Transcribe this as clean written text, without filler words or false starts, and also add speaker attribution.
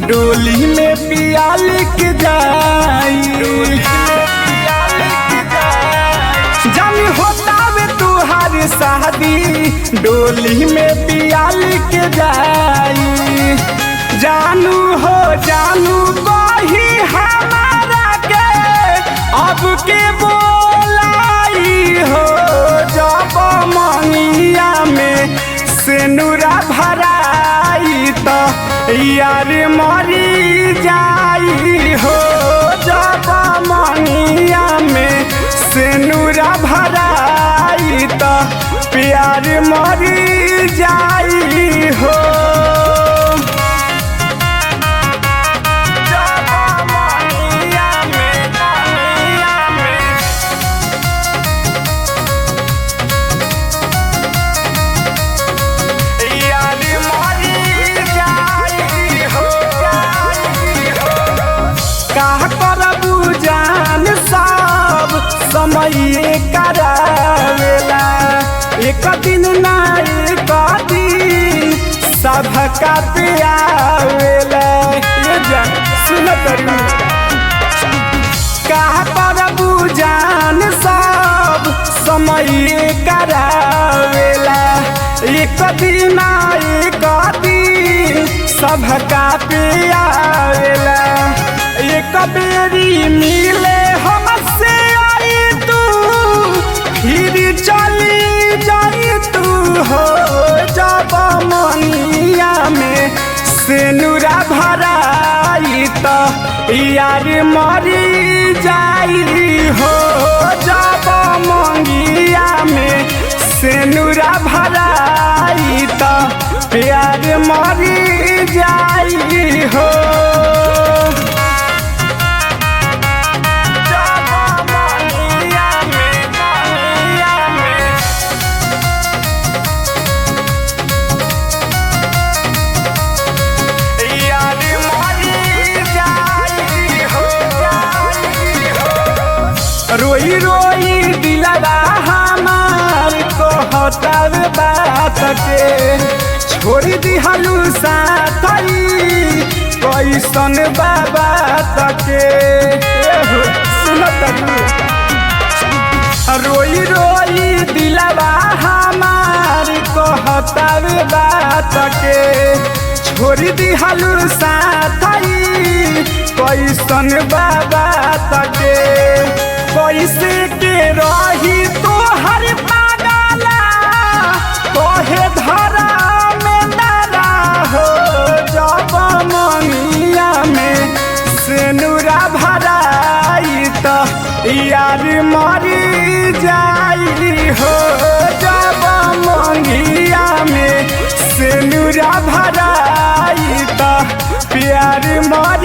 Speaker 1: डोली में पिया लिख जाई। जानी होता वे तुहार शादी डोली में पिया लिख जाई। जानू हो जानू कही हमारा के अब के बोलाई हो। जब मंगिया में सेनुरा भराई तो यार मरी जाई हो। जब मंगिया में सेनुरा भराई तो प्यार मरी जाई हो। समय करावेला एक दिन ना एक दिन सबका पियावेला। ये जान सुन करू कहा करबू जान सब समय करावेला एक दिन ना एक दिन सबका पियावेला। एक बेरी मिले हमसे फिर चली जाई तू हो। जब मनिया में सेनुरा भराई तो यार मरी जाई हो। जब मंगिया में सेनुरा भराई तो प्यार मरी जाई हो। रोई रोई दिलवा हमार कहताव बात के छोड़ दिहलू साथी कैसन बाबा तके। रोई रोई दिलवा हमार कहताव बात के छोड़ दिहलू साथी कैसन बाबा तके। कैसे के रही तो हर पागला तोहे धरा में डरा हो। जब मंगिया में सेनुरा भराई तो यार मरी जाई हो। जब मंगिया में सेनुरा भराई तो प्यार मरी